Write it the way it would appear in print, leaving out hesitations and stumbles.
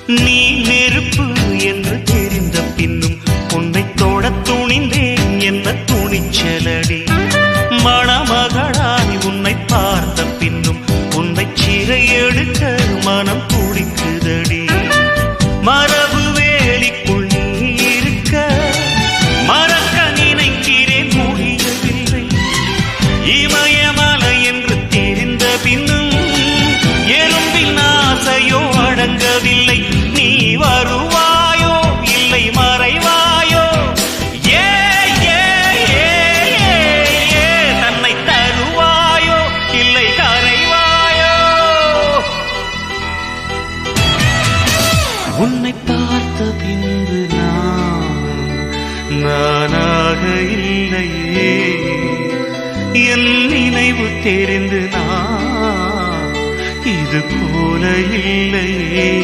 நீ நெருப்பு என்று தெரிந்த பின்னும் உன்னை தொட துணிந்தேன் என்ன துணிச்சலடி. மணமகளாய் உன்னை பார்த்த பின்னும் உன்னை சிறை எடுக்க மனம் துடிக்குதடி. மரபு வேலிக்குள் நீ இருக்க மறக்க நினைக்கிறேன் முடியவில்லை. இமயமலை என்று தெரிந்த பின்னும் எறும்பின் ஆசையோ அடங்கவில்லை. நீ வருவாயோ இல்லை மறைவாயோ, ஏ ஏ ஏ ஏ தன்னை தருவாயோ இல்லை கரைவாயோ. உன்னை பார்த்த பின்பு நானாக இல்லையே. என் நினைவு தெரிந்து நான் இது போல இல்லையே.